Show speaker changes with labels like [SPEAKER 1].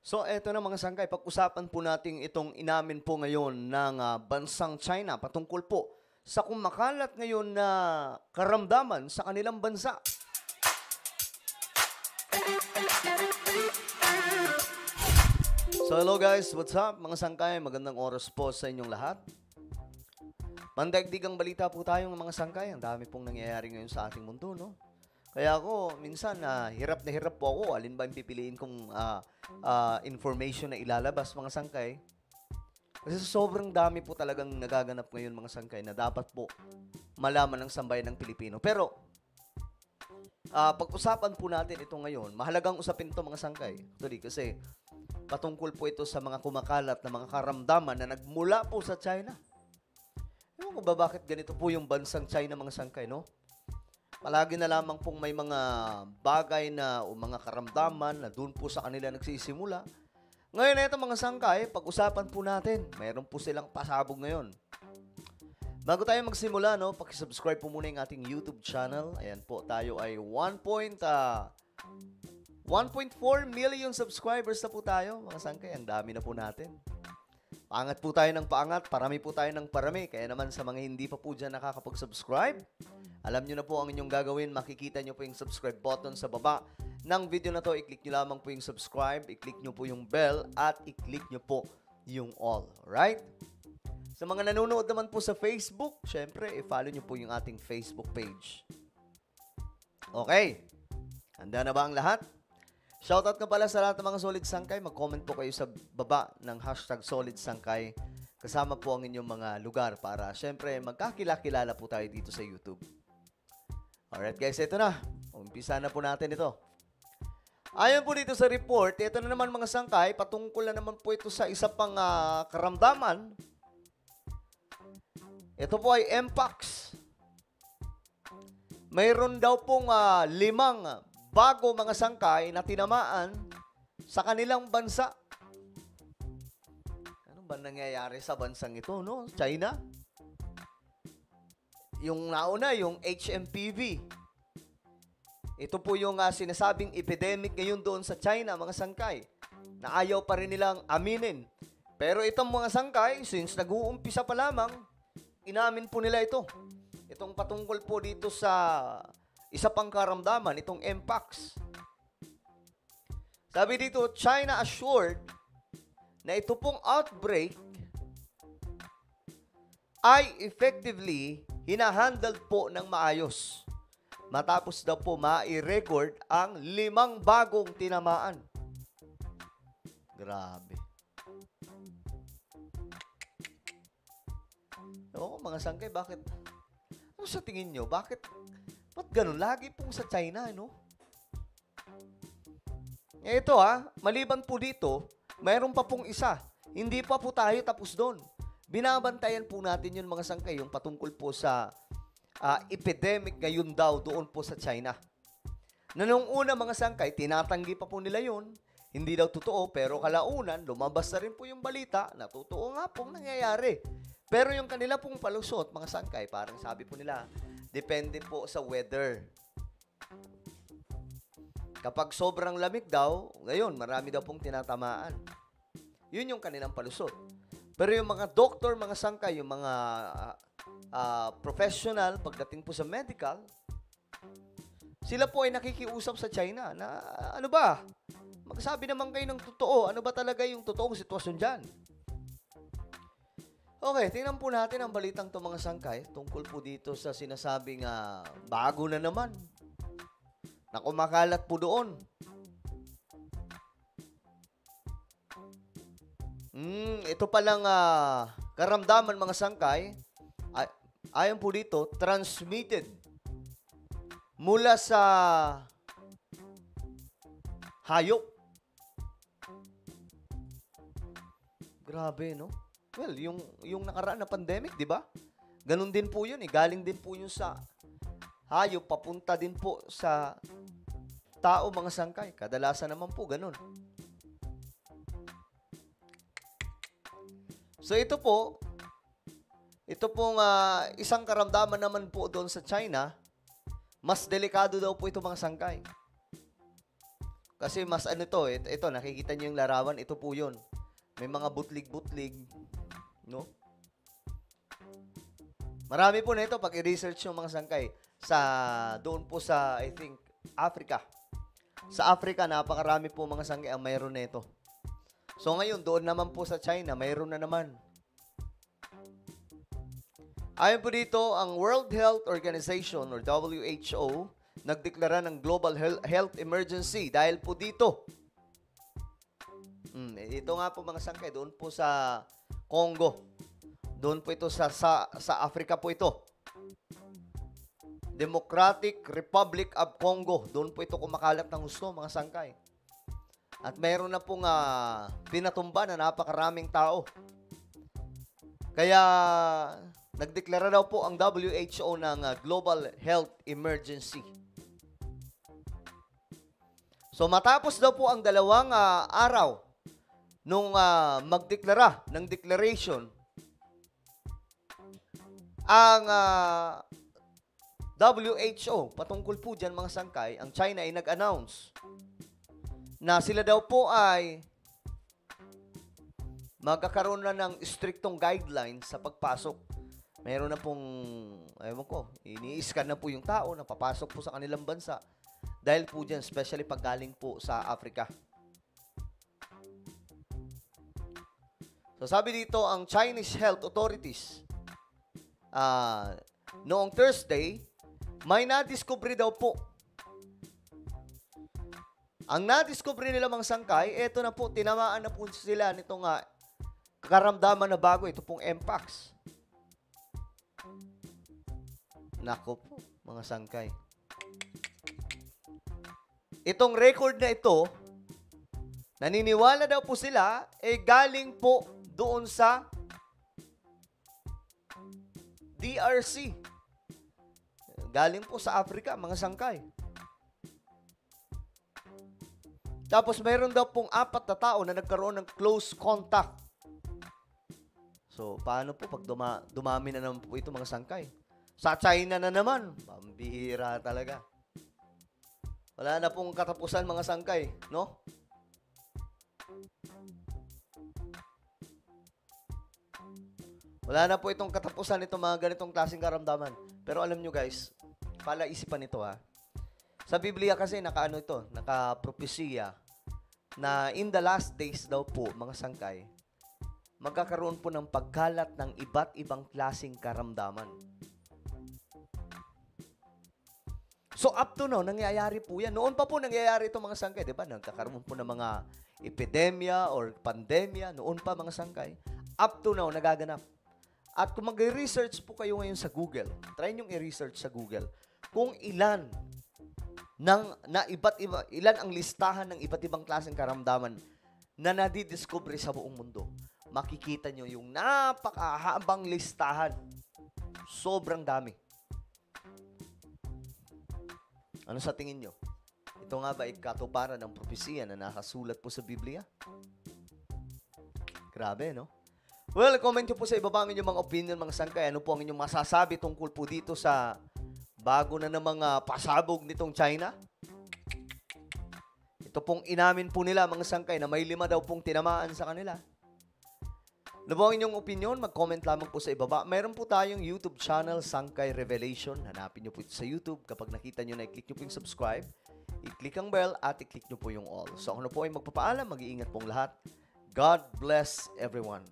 [SPEAKER 1] So eto na mga sangkay, pag-usapan po natin itong inamin po ngayon ng bansang China patungkol po sa kumakalat ngayon na karamdaman sa kanilang bansa. So hello guys, what's up mga sangkay? Magandang oras po sa inyong lahat. Pandaigdigang balita po tayong mga sangkay. Ang dami pong nangyayari ngayon sa ating mundo, no? Kaya ako, minsan, hirap na hirap po ako. Alin ba yung pipiliin kong information na ilalabas, mga sangkay? Kasi sobrang dami po talagang nagaganap ngayon, mga sangkay, na dapat po malaman ng sambayan ng Pilipino. Pero, pag-usapan po natin ito ngayon, mahalagang usapin ito, mga sangkay. Actually, kasi patungkol po ito sa mga kumakalat na mga karamdaman na nagmula po sa China. Ewan ko ba bakit ganito po yung bansang China, mga sangkay, no? Palagi na lamang pong may mga bagay na o mga karamdaman na doon po sa kanila nagsisimula. Ngayon na ito mga sangkay, pag-usapan po natin. Mayroon po silang pasabog ngayon. Bago tayo magsimula, no, paki-subscribe po muna yung ating YouTube channel. Ayan po, tayo ay 1.4 million subscribers na po tayo. Mga sangkay, ang dami na po natin. Paangat po tayo ng paangat, parami po tayo ng parami. Kaya naman sa mga hindi pa po dyan nakakapag-subscribe, alam nyo na po ang inyong gagawin. Makikita nyo po yung subscribe button sa baba ng video na to. I-click nyo lamang po yung subscribe, i-click nyo po yung bell, at i-click nyo po yung all. Alright? Sa mga nanonood naman po sa Facebook, syempre, i-follow nyo po yung ating Facebook page. Okay. Handa na ba ang lahat? Shoutout ka pala sa lahat ng mga Solid Sangkay. Mag-comment po kayo sa baba ng hashtag Solid Sangkay. Kasama po ang inyong mga lugar para syempre magkakilala po tayo dito sa YouTube. Alright guys, ito na. Umpisa na po natin ito. Ayon po dito sa report, ito na naman mga sangkay, patungkol na naman po ito sa isa pang karamdaman. Ito po ay Mpox. Mayroon daw pong 5 bago mga sangkay na tinamaan sa kanilang bansa. Ano ba nangyayari sa bansang ito, no? China? Yung nauna, yung HMPV. Ito po yung sinasabing epidemic ngayon doon sa China, mga sangkay, na ayaw pa rin nilang aminin. Pero itong mga sangkay, since nag-uumpisa pa lamang, inamin po nila ito. Itong patungkol po dito sa isa pang karamdaman, itong Mpox. Sabi dito, China assured na ito pong outbreak ay effectively hinahandle po ng maayos. Matapos daw po ma-record ang 5 bagong tinamaan. Grabe. Oo, mga sangkay, bakit? Ano sa tingin nyo? Bakit ganun? Lagi pong sa China, no? Ito maliban po dito, mayroon pa pong isa. Hindi pa po tayo tapos doon. Binabantayan po natin yun mga sangkay, yung patungkol po sa epidemic ngayon daw doon po sa China. Na nung una mga sangkay, tinatanggi pa po nila yun. Hindi daw totoo, pero kalaunan, lumabas na rin po yung balita na totoo nga pong nangyayari. Pero yung kanila pong palusot, mga sangkay, parang sabi po nila, depende po sa weather. Kapag sobrang lamig daw, ngayon, marami daw pong tinatamaan. Yun yung kanilang palusot. Pero yung mga doktor, mga sangkay, yung mga professional, pagdating po sa medical, sila po ay nakikiusap sa China na, ano ba, magsabi naman kayo ng totoo. Ano ba talaga yung totoong sitwasyon dyan? Okay, tingnan po natin ang balitang to mga sangkay tungkol po dito sa sinasabing bago na naman na kumakalat po doon. Ito palang karamdaman mga sangkay, ayon po dito, transmitted mula sa hayop. Grabe, no? Well, yung nakaraan na pandemic, di ba? Ganun din po yun, Galing din po yun sa hayop, papunta din po sa tao, mga sangkay. Kadalasan naman po, ganun. So, ito pong isang karamdaman naman po doon sa China, mas delikado daw po ito mga sangkay. Kasi mas ano to, ito nakikita niyo yung larawan, ito po yun. May mga butlig-butlig, no? Marami po na ito pag i-research yung mga sangkay doon po sa, I think, Africa. Sa Africa, napakarami po mga sangkay ang mayroon na ito. So ngayon, doon naman po sa China, mayroon na naman. Ayon po dito, ang World Health Organization or WHO, nagdeklara ng global health emergency dahil po dito. Ito nga po mga sangkay, doon po sa Congo. Doon po ito sa Africa po ito. Democratic Republic of Congo. Doon po ito kumakalat ng husto, mga sangkay. At mayroon na pong pinatumba na napakaraming tao. Kaya nagdeklara daw po ang WHO ng Global Health Emergency. So matapos daw po ang 2 araw nung magdeklara ng declaration, ang WHO, patungkol po dyan mga sangkay, ang China ay nag-announce na sila daw po ay magkakaroon na ng striktong guidelines sa pagpasok. Mayroon na pong, ewan ko, ini-scan na po yung tao na papasok po sa kanilang bansa. Dahil po dyan, especially pag galing po sa Africa. So sabi dito, ang Chinese health authorities, noong Thursday, may nadiskubre daw po. Ang nadiskubre nila mga sangkay, eto na po, tinamaan na po sila nitong karamdaman na bago, ito pong Mpox. Nako po, mga sangkay. Itong record na ito, naniniwala daw po sila, galing po doon sa DRC. Galing po sa Africa, mga sangkay. Tapos mayroon daw pong 4 na tao na nagkaroon ng close contact. So, paano po pag dumami na naman po ito, mga sangkay? Sa China na naman, pambihira talaga. Wala na pong katapusan, mga sangkay, no? Wala na po itong katapusan itong mga ganitong klaseng karamdaman. Pero alam nyo guys, palaisipan ito Sa Biblia kasi nakapropesiya na in the last days daw po, mga sangkay, magkakaroon po ng pagkalat ng iba't ibang klaseng karamdaman. So up to now, nangyayari po yan. Noon pa po nangyayari ito, mga sangkay. Diba? Nagkakaroon po ng mga epidemya or pandemya. Noon pa, mga sangkay. Up to now, nagaganap. At kung mag-research po kayo ngayon sa Google, try nyo i-research sa Google kung ilan ang listahan ng iba't ibang klaseng karamdaman na nadidiscover sa buong mundo. Makikita nyo yung napakahabang listahan. Sobrang dami. Ano sa tingin nyo? Ito nga ba ay katuparan ng propesiya na nakasulat po sa Biblia? Grabe, no? Well, comment nyo po sa ibaba ang inyong mga opinion, mga sangkay. Ano po ang inyong masasabi tungkol po dito sa bago na namang pasabog nitong China? Ito pong inamin po nila, mga sangkay, na may 5 daw pong tinamaan sa kanila. Ano po ang inyong opinion? Mag-comment lamang po sa ibaba. Mayroon po tayong YouTube channel, Sangkay Revelation. Hanapin nyo po ito sa YouTube. Kapag nakita nyo na, i-click nyo po yung subscribe, i-click ang bell, at i-click nyo po yung all. So, ano po ay magpapaalam, mag-iingat pong lahat. God bless everyone.